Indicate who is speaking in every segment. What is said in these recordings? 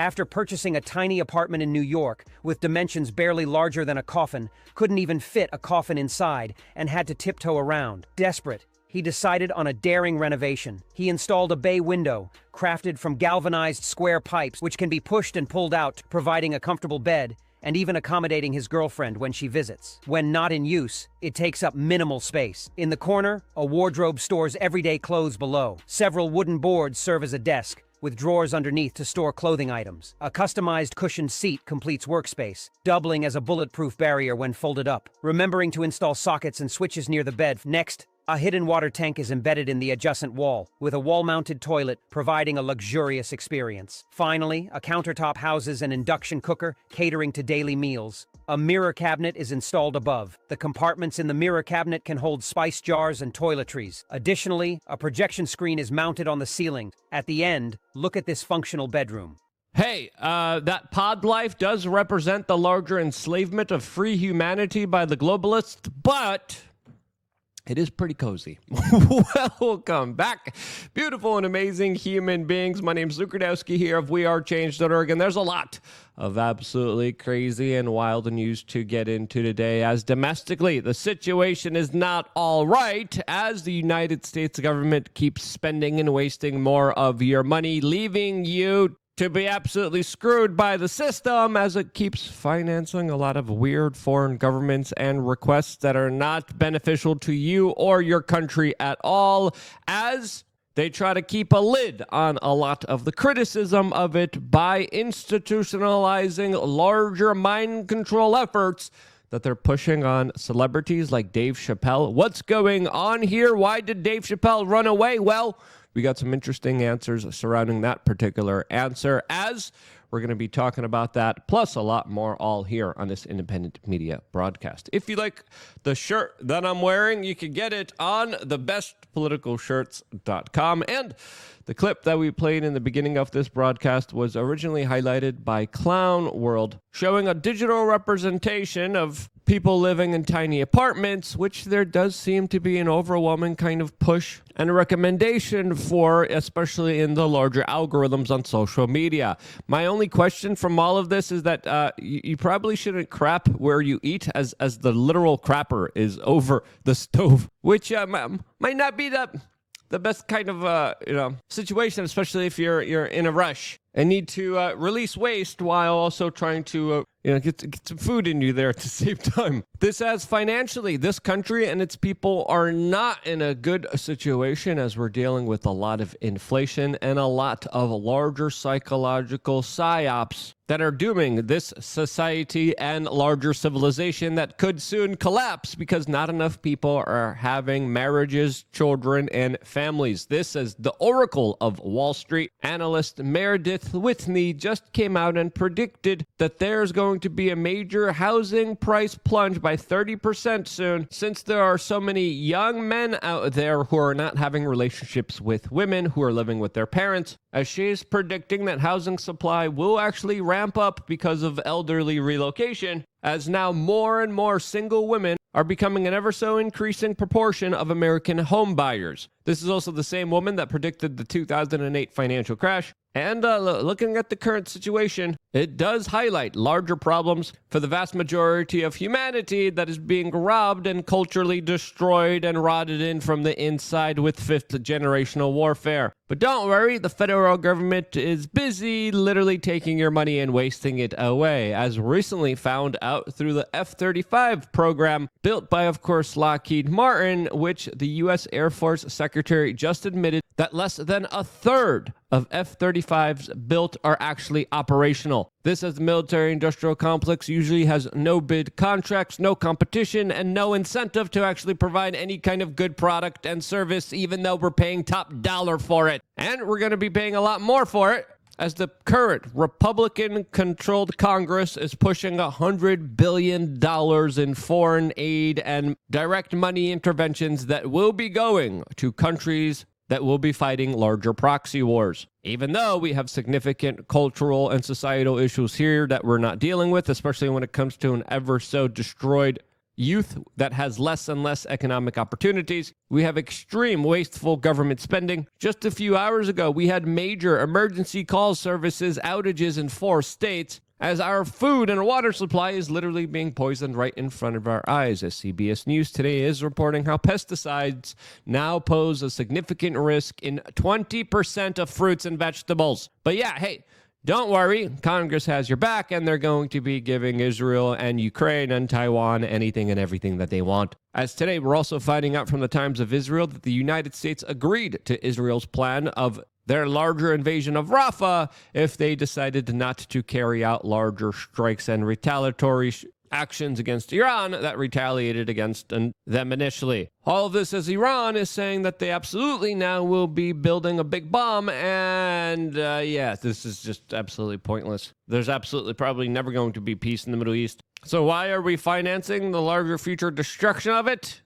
Speaker 1: After purchasing a tiny apartment in New York, with dimensions barely larger than a coffin, couldn't even fit a coffin inside, and had to tiptoe around. Desperate, he decided on a daring renovation. He installed a bay window, crafted from galvanized square pipes, which can be pushed and pulled out, providing a comfortable bed, and even accommodating his girlfriend when she visits. When not in use, it takes up minimal space. In the corner, a wardrobe stores everyday clothes below. Several wooden boards serve as a desk, with drawers underneath to store clothing items. A customized cushioned seat completes workspace, doubling as a bulletproof barrier when folded up. Remembering to install sockets and switches near the bed. Next, a hidden water tank is embedded in the adjacent wall, with a wall-mounted toilet providing a luxurious experience. Finally, a countertop houses an induction cooker catering to daily meals. A mirror cabinet is installed above. The compartments in the mirror cabinet can hold spice jars and toiletries. Additionally, a projection screen is mounted on the ceiling. At the end, look at this functional bedroom.
Speaker 2: Hey, that pod life does represent the larger enslavement of free humanity by the globalists, but it is pretty cozy. Welcome back, beautiful and amazing human beings. My name's Luke Rudowski here of WeAreChange.org, and there's a lot of absolutely crazy and wild news to get into today, as domestically, the situation is not all right, as the United States government keeps spending and wasting more of your money, leaving you to be absolutely screwed by the system as it keeps financing a lot of weird foreign governments and requests that are not beneficial to you or your country at all, as they try to keep a lid on a lot of the criticism of it by institutionalizing larger mind control efforts that they're pushing on celebrities like Dave Chappelle. What's going on here? Why did Dave Chappelle run away? Well, we got some interesting answers surrounding that particular answer, as we're going to be talking about that, plus a lot more, all here on this independent media broadcast. If you like the shirt that I'm wearing, you can get it on thebestpoliticalshirts.com. And the clip that we played in the beginning of this broadcast was originally highlighted by Clown World, showing a digital representation of people living in tiny apartments, which there does seem to be an overwhelming kind of push and a recommendation for, especially in the larger algorithms on social media. My only question from all of this is that you probably shouldn't crap where you eat, as the literal crapper is over the stove, which might not be the best kind of situation, especially if you're in a rush and need to release waste while also trying to get some food in you there at the same time. This, as financially, this country and its people are not in a good situation, as we're dealing with a lot of inflation and a lot of larger psychological psyops that are dooming this society and larger civilization that could soon collapse because not enough people are having marriages, children, and families. This, as the Oracle of Wall Street analyst Meredith Whitney just came out and predicted that there's going to be a major housing price plunge by 30% soon, since there are so many young men out there who are not having relationships with women, who are living with their parents, as she is predicting that housing supply will actually ramp up because of elderly relocation, as now more and more single women are becoming an ever so increasing proportion of American home buyers. This is also the same woman that predicted the 2008 financial crash. And looking at the current situation, it does highlight larger problems for the vast majority of humanity that is being robbed and culturally destroyed and rotted in from the inside with fifth generational warfare. But don't worry, the federal government is busy literally taking your money and wasting it away, as recently found out through the F-35 program, built by, of course, Lockheed Martin, which the U.S. Air Force Secretary just admitted that less than a third of F-35s built are actually operational. This, as the military-industrial complex usually has no bid contracts, no competition, and no incentive to actually provide any kind of good product and service, even though we're paying top dollar for it. And we're going to be paying a lot more for it, as the current Republican-controlled Congress is pushing $100 billion in foreign aid and direct money interventions that will be going to countries that will be fighting larger proxy wars. Even though we have significant cultural and societal issues here that we're not dealing with, especially when it comes to an ever so destroyed youth that has less and less economic opportunities. We have extreme wasteful government spending. Just a few hours ago, we had major emergency call services outages in 4 states, as our food and water supply is literally being poisoned right in front of our eyes. As CBS News today is reporting how pesticides now pose a significant risk in 20% of fruits and vegetables. But yeah, hey, don't worry, Congress has your back, and they're going to be giving Israel and Ukraine and Taiwan anything and everything that they want. As today, we're also finding out from the Times of Israel that the United States agreed to Israel's plan of their larger invasion of Rafah if they decided not to carry out larger strikes and retaliatory actions against Iran that retaliated against them initially. All of this as Iran is saying that they absolutely now will be building a big bomb, and this is just absolutely pointless. There's absolutely probably never going to be peace in the Middle East. So why are we financing the larger future destruction of it?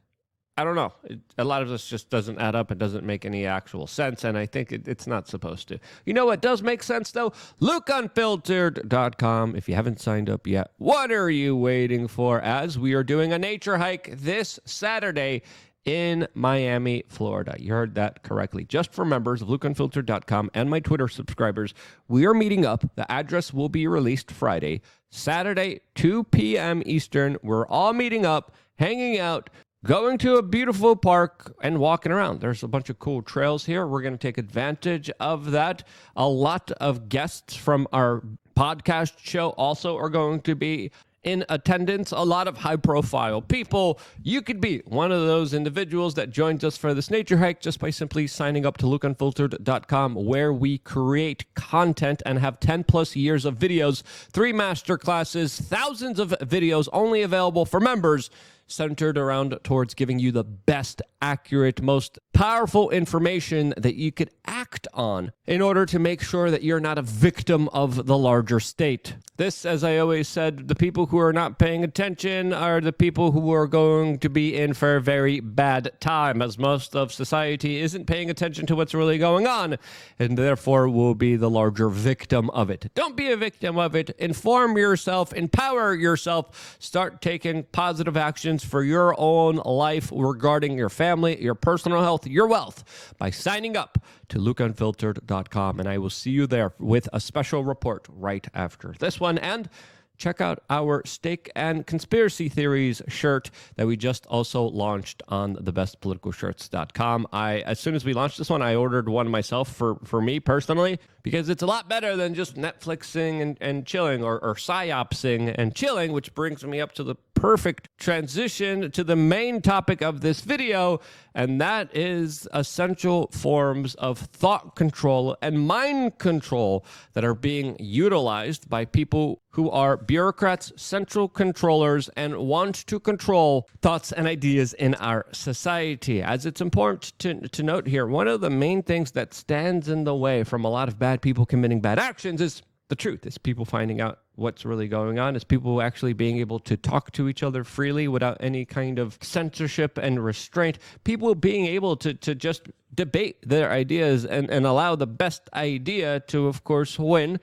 Speaker 2: I don't know. A lot of this just doesn't add up. It doesn't make any actual sense, and I think it's not supposed to. You know what does make sense, though? LukeUnfiltered.com. If you haven't signed up yet, what are you waiting for? As we are doing a nature hike this Saturday in Miami, Florida. You heard that correctly. Just for members of LukeUnfiltered.com and my Twitter subscribers, we are meeting up. The address will be released Friday, Saturday, 2 p.m. Eastern. We're all meeting up, hanging out, going to a beautiful park and walking around. There's a bunch of cool trails here. We're going to take advantage of that. A lot of guests from our podcast show also are going to be in attendance. A lot of high-profile people. You could be one of those individuals that joins us for this nature hike just by simply signing up to LukeUnfiltered.com, where we create content and have 10-plus years of videos, 3 master classes, thousands of videos only available for members, centered around towards giving you the best, accurate, most powerful information that you could act on in order to make sure that you're not a victim of the larger state. This, as I always said, the people who are not paying attention are the people who are going to be in for a very bad time, as most of society isn't paying attention to what's really going on, and therefore will be the larger victim of it. Don't be a victim of it. Inform yourself, empower yourself, start taking positive actions for your own life regarding your family, your personal health, your wealth by signing up to LukeUnfiltered.com, and I will see you there with a special report right after this one. And check out our Steak and Conspiracy Theories shirt that we just also launched on thebestpoliticalshirts.com. As soon as we launched this one, I ordered one myself for me personally, because it's a lot better than just Netflixing and chilling, or psyopsing and chilling, which brings me up to the perfect transition to the main topic of this video, and that is essential forms of thought control and mind control that are being utilized by people who are bureaucrats, central controllers, and want to control thoughts and ideas in our society. As it's important to note here, one of the main things that stands in the way from a lot of bad people committing bad actions is the truth. Is people finding out what's really going on, is people actually being able to talk to each other freely without any kind of censorship and restraint, people being able to just debate their ideas and allow the best idea to, of course, win,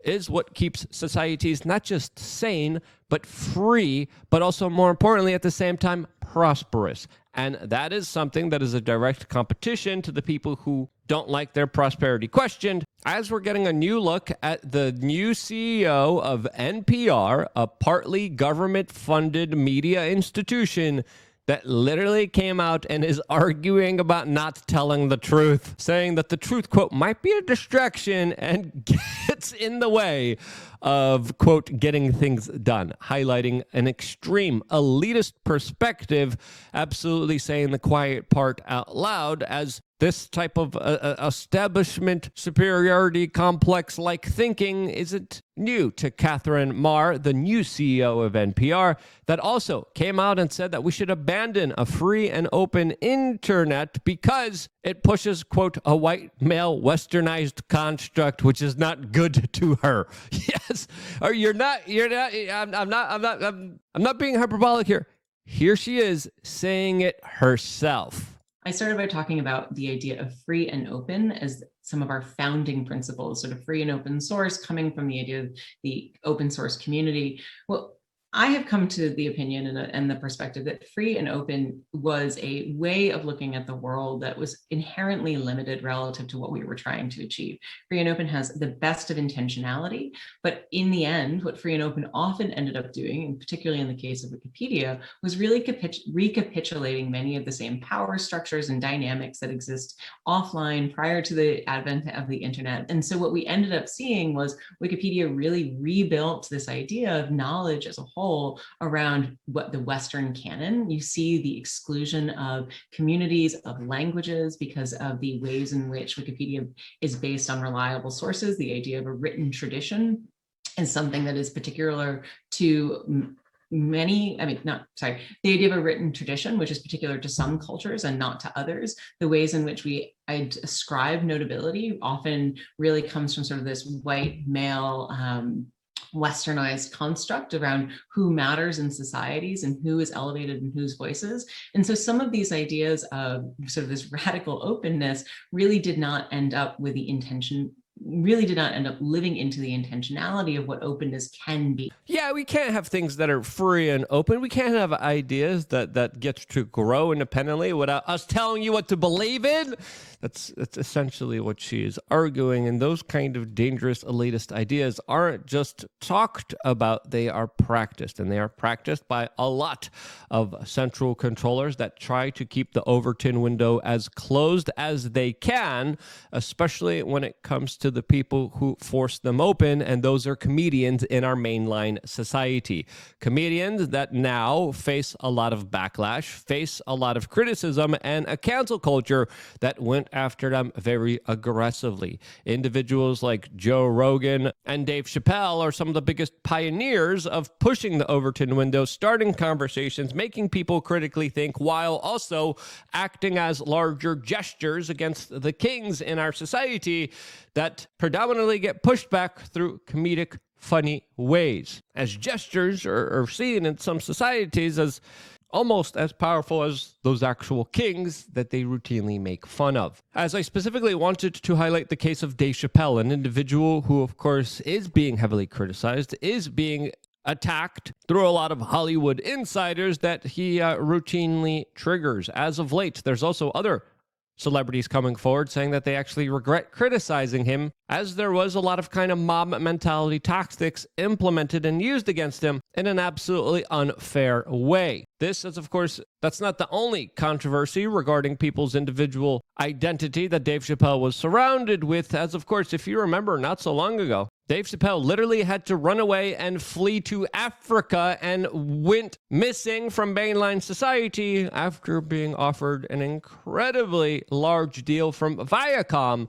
Speaker 2: is what keeps societies not just sane, but free, but also, more importantly, at the same time, prosperous. And that is something that is a direct competition to the people who don't like their prosperity questioned. As we're getting a new look at the new CEO of NPR, a partly government-funded media institution that literally came out and is arguing about not telling the truth, saying that the truth, quote, might be a distraction and gets in the way of, quote, getting things done, highlighting an extreme elitist perspective, absolutely saying the quiet part out loud, as this type of establishment superiority complex-like thinking isn't new to Catherine Marr, the new CEO of NPR, that also came out and said that we should abandon a free and open internet because it pushes, quote, a white male westernized construct, which is not good to her. Yes, or I'm not being hyperbolic here. Here she is saying it herself.
Speaker 3: I started by talking about the idea of free and open as some of our founding principles, sort of free and open source, coming from the idea of the open source community. Well, I have come to the opinion and the perspective that free and open was a way of looking at the world that was inherently limited relative to what we were trying to achieve. Free and open has the best of intentionality, but in the end, what free and open often ended up doing, and particularly in the case of Wikipedia, was really recapitulating many of the same power structures and dynamics that exist offline prior to the advent of the internet. And so what we ended up seeing was Wikipedia really rebuilt this idea of knowledge as a whole around what the Western canon. You see the exclusion of communities, of languages, because of the ways in which Wikipedia is based on reliable sources. The idea of a written tradition is something that is particular to the idea of a written tradition, which is particular to some cultures and not to others. The ways in which we ascribe notability often really comes from sort of this white male westernized construct around who matters in societies and who is elevated and whose voices. And so some of these ideas of sort of this radical openness really did not end up with the intention, really did not end up living into the intentionality of what openness can be.
Speaker 2: Yeah, we can't have things that are free and open. We can't have ideas that get to grow independently without us telling you what to believe in. That's essentially what she is arguing. And those kind of dangerous elitist ideas aren't just talked about, they are practiced. And they are practiced by a lot of central controllers that try to keep the Overton window as closed as they can, especially when it comes to the people who force them open. And those are comedians in our mainline society. Comedians that now face a lot of backlash, face a lot of criticism, and a cancel culture that went after them very aggressively. Individuals like Joe Rogan and Dave Chappelle are some of the biggest pioneers of pushing the Overton window, starting conversations, making people critically think, while also acting as larger gestures against the kings in our society that predominantly get pushed back through comedic, funny ways. As gestures are seen in some societies as almost as powerful as those actual kings that they routinely make fun of. As I specifically wanted to highlight the case of Dave Chappelle, an individual who, of course, is being heavily criticized, is being attacked through a lot of Hollywood insiders that he routinely triggers. As of late, there's also other celebrities coming forward saying that they actually regret criticizing him, as there was a lot of kind of mob mentality tactics implemented and used against him in an absolutely unfair way. This is, of course, that's not the only controversy regarding people's individual identity that Dave Chappelle was surrounded with, as, of course, if you remember not so long ago, Dave Chappelle literally had to run away and flee to Africa and went missing from mainline society after being offered an incredibly large deal from Viacom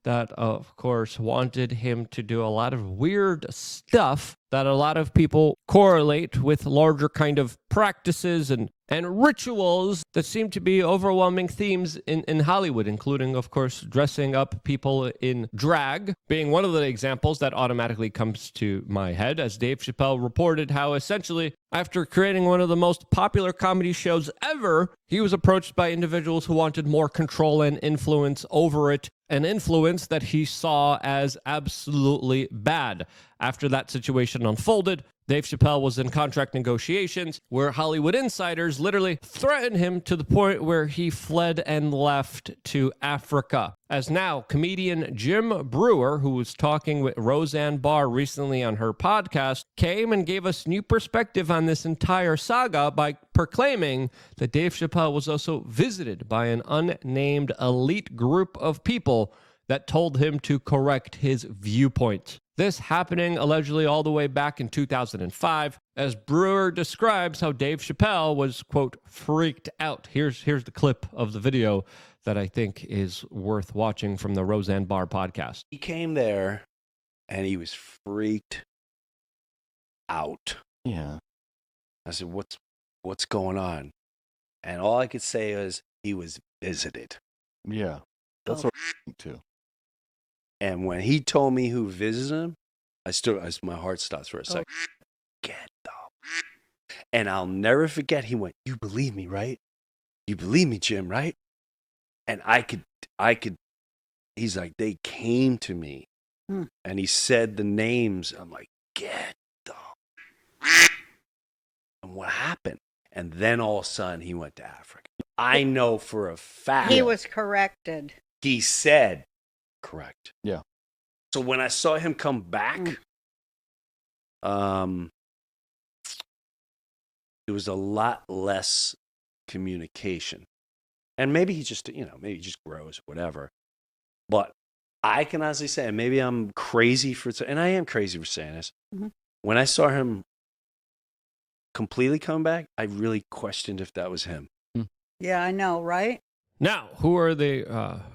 Speaker 2: that, of course, wanted him to do a lot of weird stuff that a lot of people correlate with larger kind of practices and rituals that seem to be overwhelming themes in Hollywood, including, of course, dressing up people in drag, being one of the examples that automatically comes to my head, as Dave Chappelle reported how essentially, after creating one of the most popular comedy shows ever, he was approached by individuals who wanted more control and influence over it, an influence that he saw as absolutely bad. After that situation unfolded, Dave Chappelle was in contract negotiations where Hollywood insiders literally threatened him to the point where he fled and left to Africa. As now, comedian Jim Brewer, who was talking with Roseanne Barr recently on her podcast, came and gave us new perspective on this entire saga by proclaiming that Dave Chappelle was also visited by an unnamed elite group of people that told him to correct his viewpoint. This happening allegedly all the way back in 2005, as Brewer describes how Dave Chappelle was, quote, freaked out. Here's the clip of the video that I think is worth watching from the Roseanne Barr podcast.
Speaker 4: He came there and he was freaked out.
Speaker 5: Yeah.
Speaker 4: I said, what's going on? And all I could say is he was visited.
Speaker 5: Yeah. That's what I think too.
Speaker 4: And when he told me who visited him, my heart stops for a second. Get the. And I'll never forget. He went, "You believe me, right? You believe me, Jim, right?" And I could. He's like, they came to me, and he said the names. I'm like, get the. what happened? And then all of a sudden he went to Africa. I know for a fact.
Speaker 6: He was corrected.
Speaker 4: He said, correct.
Speaker 5: Yeah.
Speaker 4: So when I saw him come back, there was a lot less communication. And maybe he just, maybe he just grows, whatever. But I can honestly say, and maybe I'm crazy and I am crazy for saying this.
Speaker 6: Mhm.
Speaker 4: When I saw him completely come back, I really questioned if that was him.
Speaker 6: Yeah, I know, right?
Speaker 2: Now, who are they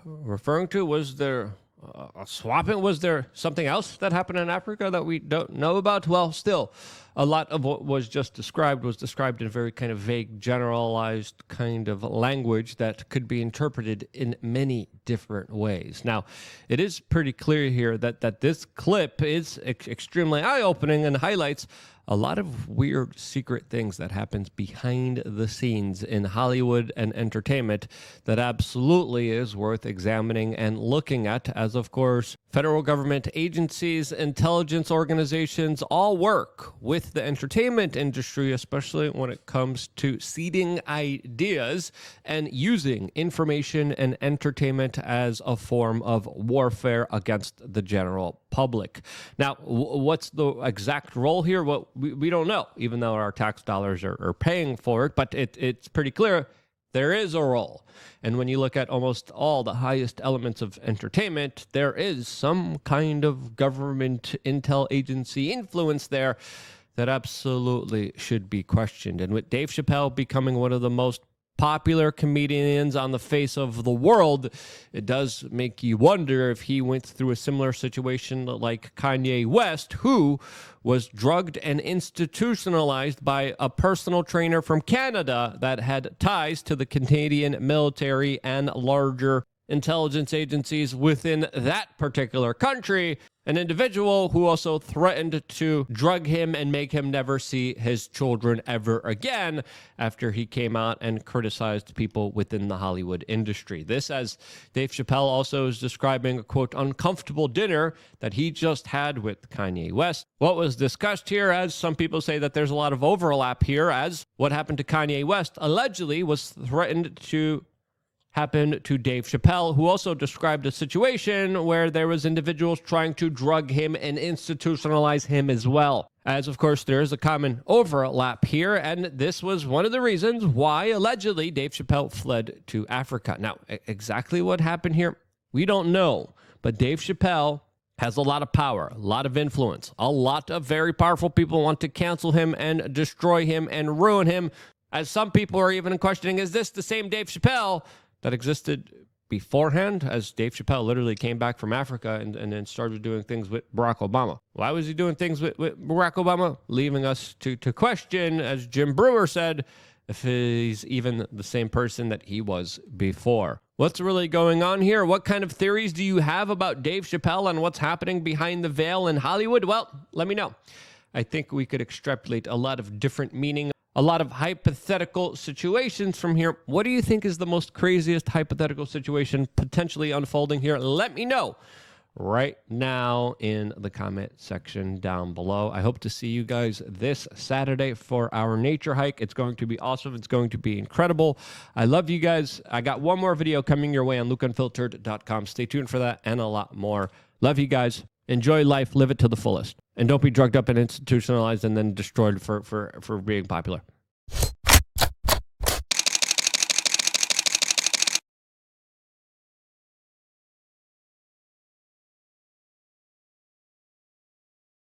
Speaker 2: referring to? Was there a swapping? Was there something else that happened in Africa that we don't know about? Well, still, a lot of what was just described was described in very kind of vague, generalized kind of language that could be interpreted in many different ways. Now, it is pretty clear here that this clip is extremely eye-opening and highlights a lot of weird secret things that happens behind the scenes in Hollywood and entertainment that absolutely is worth examining and looking at, as of course federal government agencies, intelligence organizations all work with the entertainment industry, especially when it comes to seeding ideas and using information and entertainment as a form of warfare against the general public. Now, what's the exact role here? Well, we don't know, even though our tax dollars are paying for it, but it's pretty clear there is a role. And when you look at almost all the highest elements of entertainment, there is some kind of government intel agency influence there that absolutely should be questioned. And with Dave Chappelle becoming one of the most popular comedians on the face of the world, it does make you wonder if he went through a similar situation like Kanye West, who was drugged and institutionalized by a personal trainer from Canada that had ties to the Canadian military and larger intelligence agencies within that particular country. An individual who also threatened to drug him and make him never see his children ever again after he came out and criticized people within the Hollywood industry. This, as Dave Chappelle also is describing, a quote, uncomfortable dinner that he just had with Kanye West. What was discussed here, as some people say that there's a lot of overlap here, as what happened to Kanye West allegedly was threatened to happened to Dave Chappelle, who also described a situation where there was individuals trying to drug him and institutionalize him as well. As, of course, there is a common overlap here, and this was one of the reasons why, allegedly, Dave Chappelle fled to Africa. Now, exactly what happened here, we don't know, but Dave Chappelle has a lot of power, a lot of influence. A lot of very powerful people want to cancel him and destroy him and ruin him, as some people are even questioning, is this the same Dave Chappelle that existed beforehand, as Dave Chappelle literally came back from Africa and then started doing things with Barack Obama? Why was he doing things with Barack Obama? Leaving us to question, as Jim Brewer said, if he's even the same person that he was before. What's really going on here? What kind of theories do you have about Dave Chappelle and what's happening behind the veil in Hollywood? Well, let me know. I think we could extrapolate a lot of different meaning, a lot of hypothetical situations from here. What do you think is the most craziest hypothetical situation potentially unfolding here? Let me know right now in the comment section down below. I hope to see you guys this Saturday for our nature hike. It's going to be awesome. It's going to be incredible. I love you guys. I got one more video coming your way on lukeunfiltered.com. Stay tuned for that and a lot more. Love you guys. Enjoy life. Live it to the fullest. And don't be drugged up and institutionalized and then destroyed for being popular.